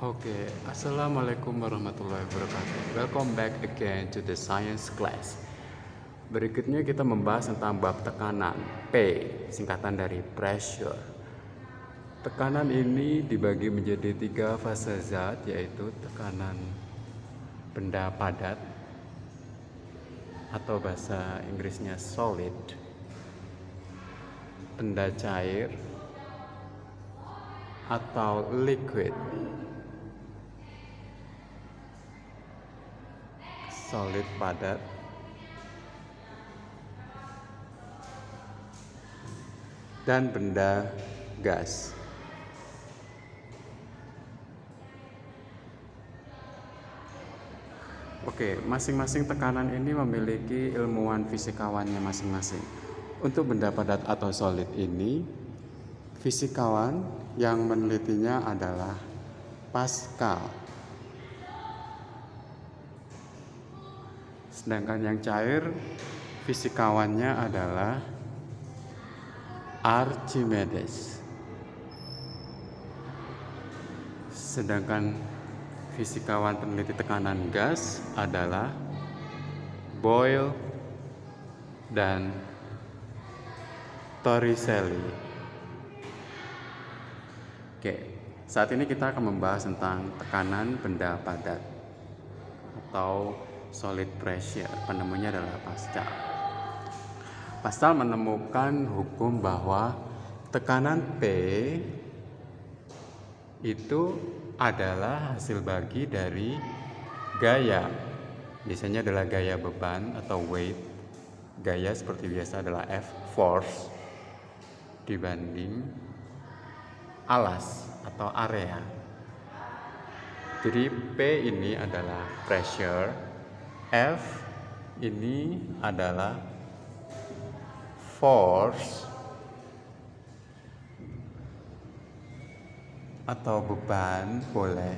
Oke, Assalamualaikum warahmatullahi wabarakatuh. Welcome back again to the science class. Berikutnya kita membahas tentang bab tekanan, P, singkatan dari pressure. Tekanan ini dibagi menjadi 3 fase zat, yaitu tekanan benda padat atau bahasa Inggrisnya solid, benda cair atau liquid. Solid padat, dan benda gas. Oke, masing-masing tekanan ini memiliki ilmuwan fisikawannya masing-masing. Untuk benda padat atau solid ini, fisikawan yang menelitinya adalah Pascal. Sedangkan yang cair, fisikawannya adalah Archimedes. Sedangkan fisikawan peneliti tekanan gas adalah Boyle dan Torricelli. Oke, saat ini kita akan membahas tentang tekanan benda padat atau solid pressure. Penemunya adalah Pascal. Pascal menemukan hukum bahwa tekanan P itu adalah hasil bagi dari gaya. Biasanya adalah gaya beban atau weight. Gaya seperti biasa adalah F, force, dibanding alas atau area. Jadi P ini adalah pressure, F ini adalah force atau beban, boleh.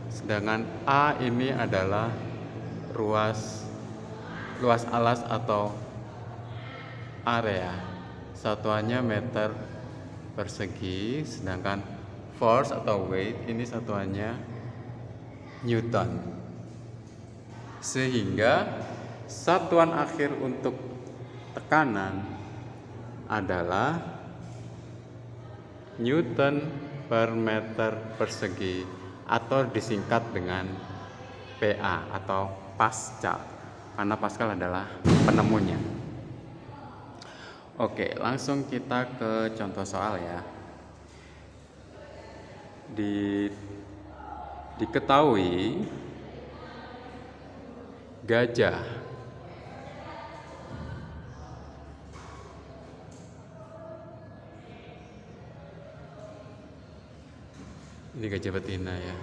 Sedangkan A ini adalah luas alas atau area. Satuannya meter persegi, sedangkan force atau weight ini satuannya Newton. Sehingga satuan akhir untuk tekanan adalah Newton per meter persegi atau disingkat dengan PA atau Pascal, karena Pascal adalah penemunya. Oke, langsung kita ke contoh soal ya. Diketahui gajah ini gajah betina ya.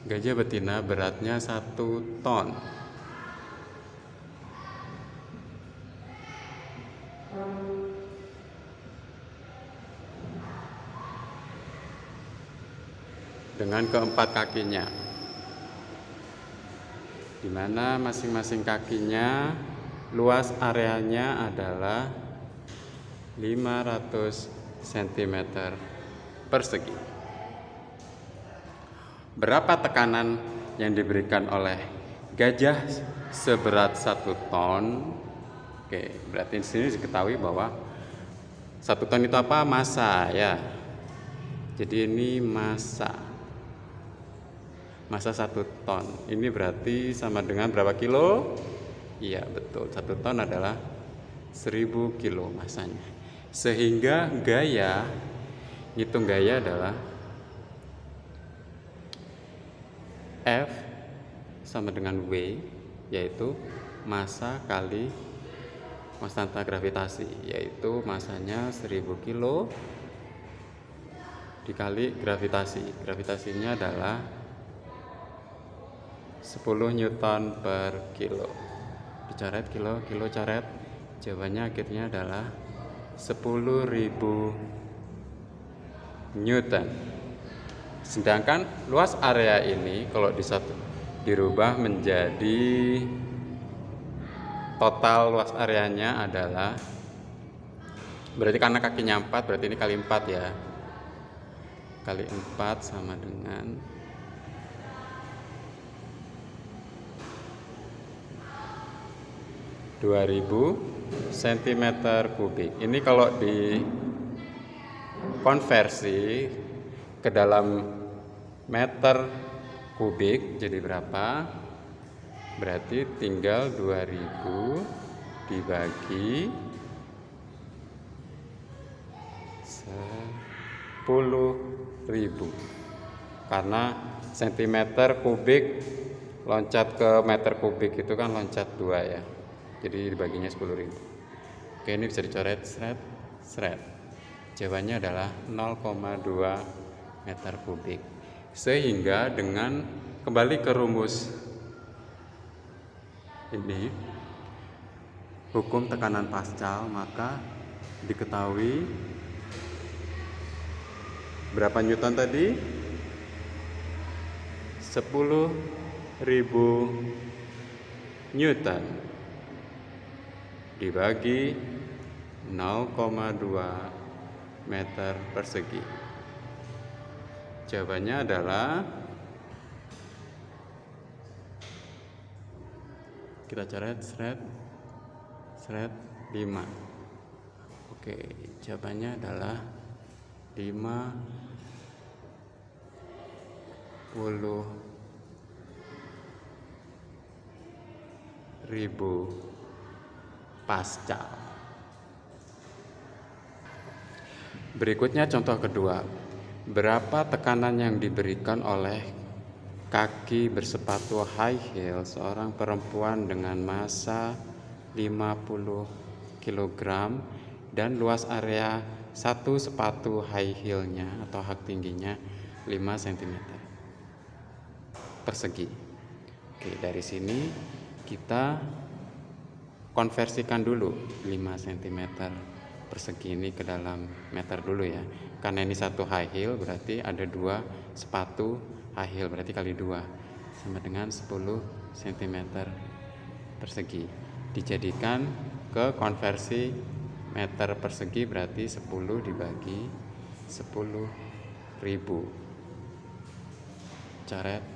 Gajah betina beratnya 1 ton. Dengan keempat kakinya, di mana masing-masing kakinya luas areanya adalah 500 cm persegi. Berapa tekanan yang diberikan oleh gajah seberat 1 ton? Oke, berarti di sini diketahui bahwa 1 ton itu apa? Massa ya. Jadi ini massa 1 ton. Ini berarti sama dengan berapa kilo? Iya betul, 1 ton adalah 1000 kilo massanya. Sehingga hitung gaya adalah F sama dengan W, yaitu massa kali konstanta gravitasi, yaitu massanya 1000 kilo dikali gravitasi. Gravitasinya adalah 10 Newton per kilo. Dicoret kilo coret. Jawabannya akhirnya adalah 10.000 Newton. Sedangkan luas area ini kalau dirubah menjadi total luas areanya adalah Berarti karena kakinya 4, berarti ini kali 4 ya. Kali 4 sama dengan 2000 cm kubik. Ini kalau dikonversi ke dalam meter kubik jadi berapa? Berarti tinggal 2000 dibagi 10.000. Karena cm kubik loncat ke meter kubik itu kan loncat 2 ya. Jadi dibaginya 10.000. Oke, ini bisa dicoret seret. Jawabannya adalah 0,2 meter kubik. Sehingga dengan kembali ke rumus ini, hukum tekanan Pascal, maka diketahui berapa Newton tadi? 10.000 Newton dibagi 0,2 meter persegi. Jawabannya adalah, kita coret seret 5. Oke, jawabannya adalah 50.000 Pascal. Berikutnya contoh kedua. Berapa tekanan yang diberikan oleh kaki bersepatu high heel seorang perempuan dengan massa 50 kg dan luas area satu sepatu high heel-nya atau hak tingginya 5 cm persegi. Oke, dari sini kita konversikan dulu 5 cm persegi ini ke dalam meter dulu ya. Karena ini satu high heel berarti ada 2 sepatu high heel, berarti kali 2 sama dengan 10 cm persegi. Dijadikan ke konversi meter persegi berarti 10 dibagi 10.000. Coret.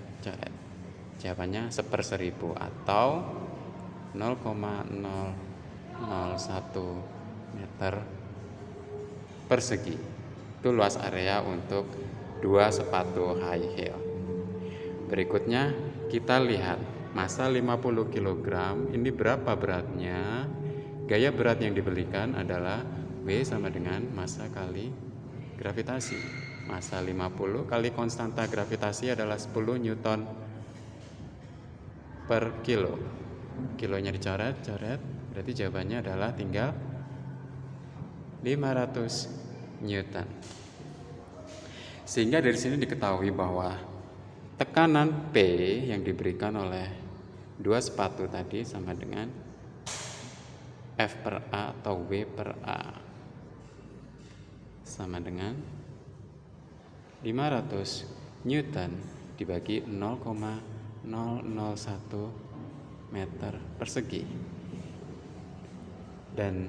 Jawabannya 1/1000 atau 0,001 meter persegi. Itu luas area untuk 2 sepatu high heel. Berikutnya kita lihat massa 50 kg, ini berapa beratnya? Gaya berat yang diberikan adalah W sama dengan massa kali gravitasi. Massa 50 kali konstanta gravitasi adalah 10 Newton per kilo. Kilonya dicoret, berarti jawabannya adalah tinggal 500 Newton. Sehingga dari sini diketahui bahwa tekanan P yang diberikan oleh 2 sepatu tadi sama dengan F per A atau W per A sama dengan 500 Newton dibagi 0,001 meter persegi. Dan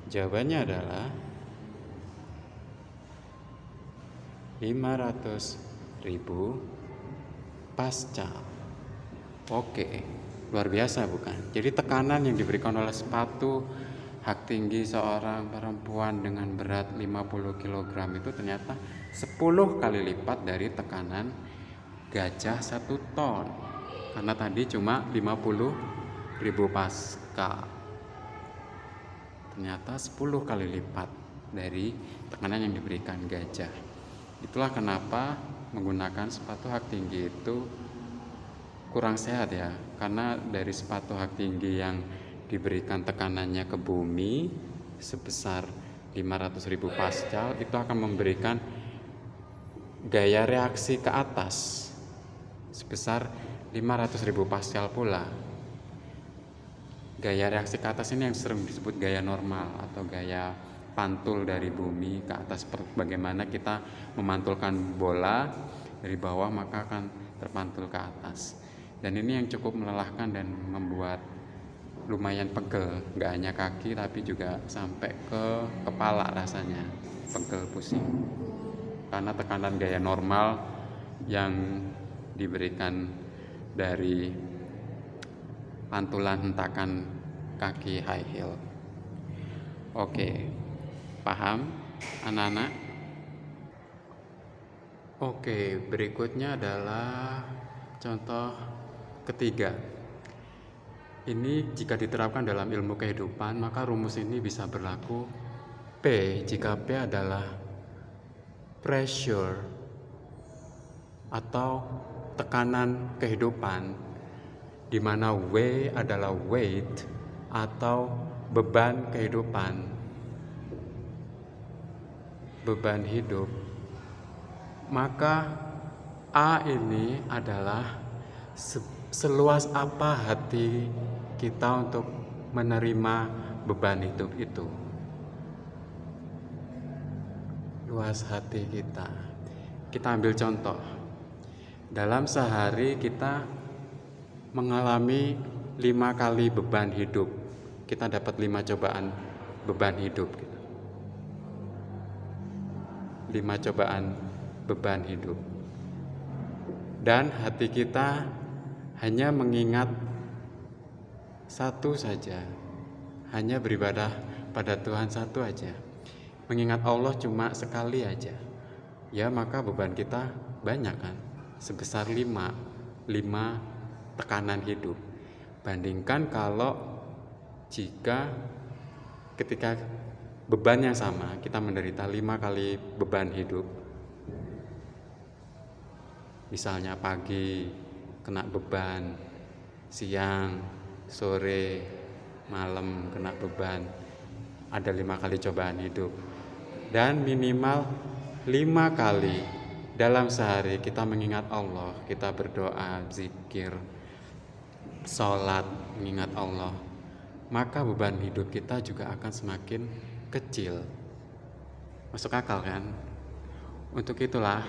jawabannya adalah 500.000 Pascal. Oke, luar biasa bukan? Jadi tekanan yang diberikan oleh sepatu hak tinggi seorang perempuan dengan berat 50 kg itu ternyata 10 kali lipat dari tekanan gajah 1 ton. Karena tadi cuma 50.000 Pascal. Ternyata 10 kali lipat dari tekanan yang diberikan gajah. Itulah kenapa menggunakan sepatu hak tinggi itu kurang sehat ya. Karena dari sepatu hak tinggi yang diberikan tekanannya ke bumi sebesar 500.000 Pascal itu akan memberikan gaya reaksi ke atas sebesar 500.000 Pascal pula. Gaya reaksi ke atas ini yang sering disebut gaya normal atau gaya pantul dari bumi ke atas. Bagaimana kita memantulkan bola dari bawah maka akan terpantul ke atas. Dan ini yang cukup melelahkan dan membuat lumayan pegel, nggak hanya kaki tapi juga sampai ke kepala rasanya pegel pusing karena tekanan gaya normal yang diberikan dari pantulan hentakan kaki high heel. Oke, paham anak-anak? Oke, berikutnya adalah contoh ketiga. Ini jika diterapkan dalam ilmu kehidupan, maka rumus ini bisa berlaku P jika P adalah pressure atau tekanan kehidupan, di mana W adalah weight atau beban kehidupan, beban hidup, maka A ini adalah seluas apa hati kita untuk menerima beban hidup itu. Luas hati kita. Kita ambil contoh. Dalam sehari kita mengalami 5 kali beban hidup. Kita dapat 5 cobaan beban hidup. 5 cobaan beban hidup. Dan hati kita hanya mengingat satu saja. Hanya beribadah pada Tuhan satu aja. Mengingat Allah cuma sekali aja. Ya, maka beban kita banyak kan? Sebesar 5 tekanan hidup. Bandingkan kalau jika ketika beban yang sama kita menderita 5 kali beban hidup, misalnya pagi kena beban, siang, sore, malam kena beban, ada 5 kali cobaan hidup, dan minimal 5 kali dalam sehari kita mengingat Allah, kita berdoa, zikir, sholat, mengingat Allah, maka beban hidup kita juga akan semakin kecil. Masuk akal kan? Untuk itulah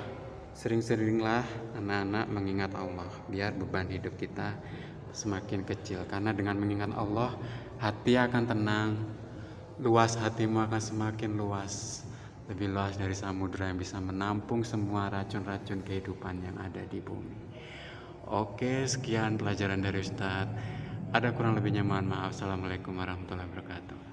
sering-seringlah anak-anak mengingat Allah biar beban hidup kita semakin kecil. Karena dengan mengingat Allah, hati akan tenang, luas hatimu akan semakin luas, lebih luas dari samudera yang bisa menampung semua racun-racun kehidupan yang ada di bumi. Oke, sekian pelajaran dari Ustadz. Ada kurang lebihnya mohon maaf. Assalamualaikum warahmatullahi wabarakatuh.